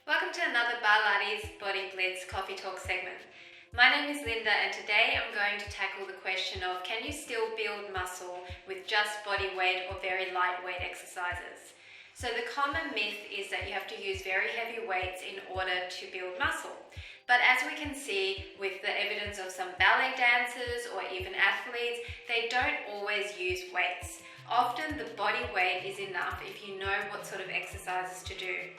Welcome to another Barlates Body Blitz Coffee Talk segment. My name is Linda and today I'm going to tackle the question of can you still build muscle with just body weight or very lightweight exercises? So the common myth is that you have to use very heavy weights in order to build muscle. But as we can see with the evidence of some ballet dancers or even athletes, they don't always use weights. Often the body weight is enough if you know what sort of exercises to do.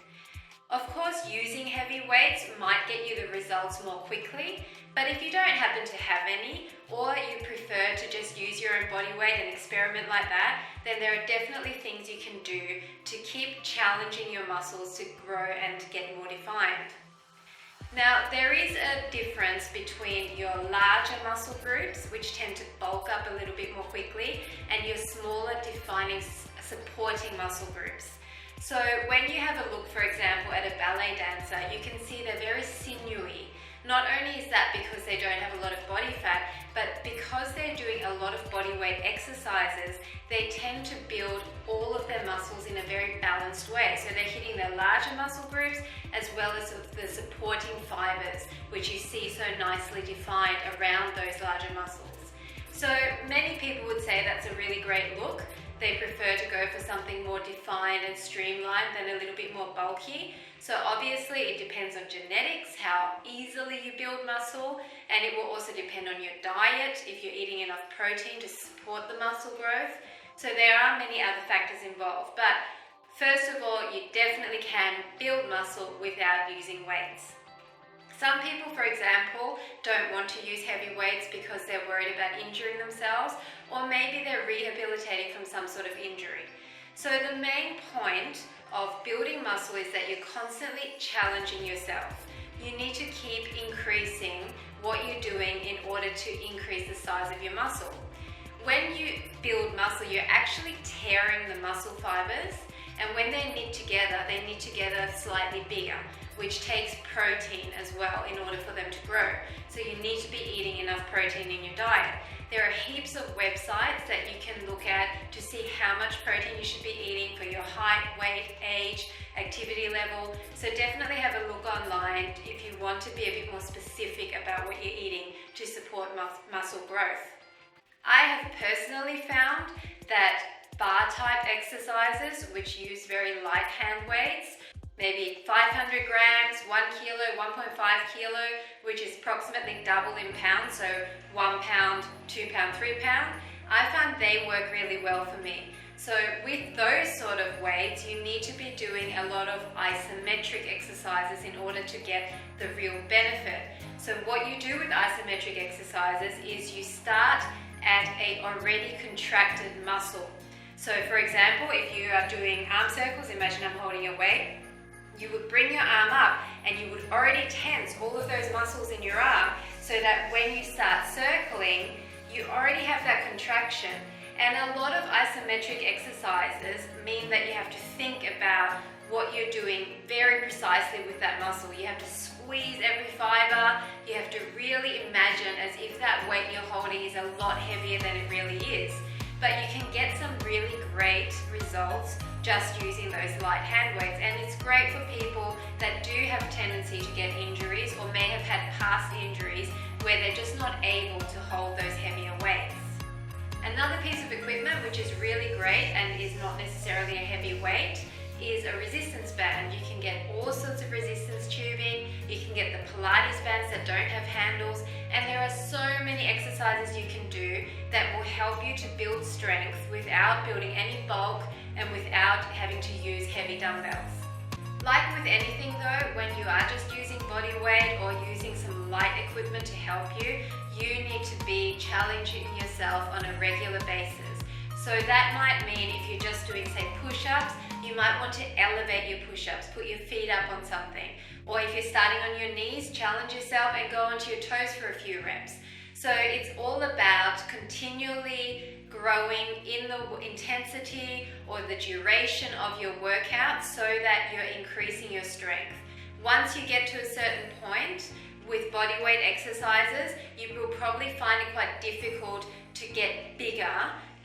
Of course, using heavy weights might get you the results more quickly, but if you don't happen to have any, or you prefer to just use your own body weight and experiment like that, then there are definitely things you can do to keep challenging your muscles to grow and get more defined. Now, there is a difference between your larger muscle groups, which tend to bulk up a little bit more quickly, and your smaller defining supporting muscle groups. So when you have a look, for example, at a ballet dancer, you can see they're very sinewy. Not only is that because they don't have a lot of body fat, but because they're doing a lot of body weight exercises, they tend to build all of their muscles in a very balanced way. So they're hitting their larger muscle groups as well as the supporting fibers, which you see so nicely defined around those larger muscles. So many people would say that's a really great look. They prefer to go for something more defined and streamlined than a little bit more bulky. So obviously it depends on genetics, how easily you build muscle, and it will also depend on your diet, if you're eating enough protein to support the muscle growth. So there are many other factors involved, but first of all, you definitely can build muscle without using weights. Some people, for example, don't want to use heavy weights because they're worried about injuring themselves, or maybe they're rehabilitating from some sort of injury. So the main point of building muscle is that you're constantly challenging yourself. You need to keep increasing what you're doing in order to increase the size of your muscle. When you build muscle, you're actually tearing the muscle fibers, and when they knit together slightly bigger, which takes protein as well in order for them to grow. So you need to be eating enough protein in your diet. There are heaps of websites that you can look at to see how much protein you should be eating for your height, weight, age, activity level. So definitely have a look online if you want to be a bit more specific about what you're eating to support muscle growth. I have personally found that bar type exercises, which use very light hand weights, maybe 500 grams, 1 kilo, 1.5 kilo, which is approximately double in pounds, so 1 pound, 2 pound, 3 pound, I found they work really well for me. So with those sort of weights, you need to be doing a lot of isometric exercises in order to get the real benefit. So what you do with isometric exercises is you start at a already contracted muscle. So for example, if you are doing arm circles, imagine I'm holding a weight, you would bring your arm up and you would already tense all of those muscles in your arm so that when you start circling, you already have that contraction. And a lot of isometric exercises mean that you have to think about what you're doing very precisely with that muscle. You have to squeeze every fiber. You have to really imagine as if that weight you're holding is a lot heavier than it really is. But you can get some really great results just using those light hand weights, and it's great for people that do have tendency to get injuries or may have had past injuries where they're just not able to hold those heavier weights. Another piece of equipment which is really great and is not necessarily a heavy weight is a resistance band. You can get all sorts of resistance tubing, you can get the Pilates bands that don't have handles, and there are so many exercises you can do that will help you to build strength without building any bulk and without having to use heavy dumbbells. Like with anything though, when you are just using body weight or using some light equipment to help you, you need to be challenging yourself on a regular basis. So that might mean if you're just doing, say, push-ups, you might want to elevate your push-ups, put your feet up on something. Or if you're starting on your knees, challenge yourself and go onto your toes for a few reps. So it's all about continually growing in the intensity or the duration of your workout so that you're increasing your strength. Once you get to a certain point with bodyweight exercises, you will probably find it quite difficult to get bigger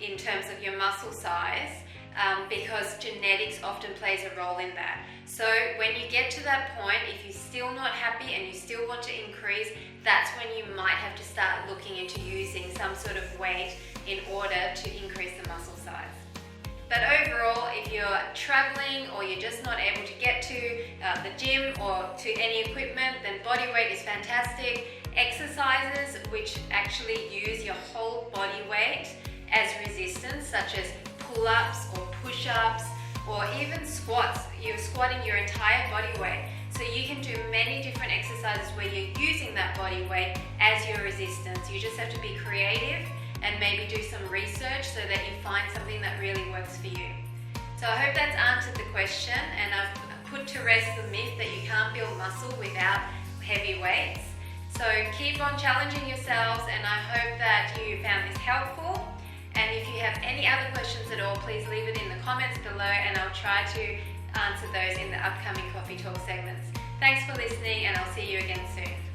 in terms of your muscle size, because genetics often plays a role in that. So when you get to that point, if you're still not happy and you still want to increase, that's when you might have to start looking into using some sort of weight in order to increase the muscle size. But overall, if you're traveling or you're just not able to get to the gym or to any equipment, then body weight is fantastic. Exercises which actually use your whole body weight as resistance, such as pull-ups or push-ups or even squats. You're squatting your entire body weight. So you can do many different exercises where you're using that body weight as your resistance. You just have to be creative and maybe do some research so that you find something that really works for you. So I hope that's answered the question, and I've put to rest the myth that you can't build muscle without heavy weights. So keep on challenging yourselves, and I hope that you found this helpful. And if you have any other questions at all, please leave it in the comments below and I'll try to answer those in the upcoming Coffee Talk segments. Thanks for listening, and I'll see you again soon.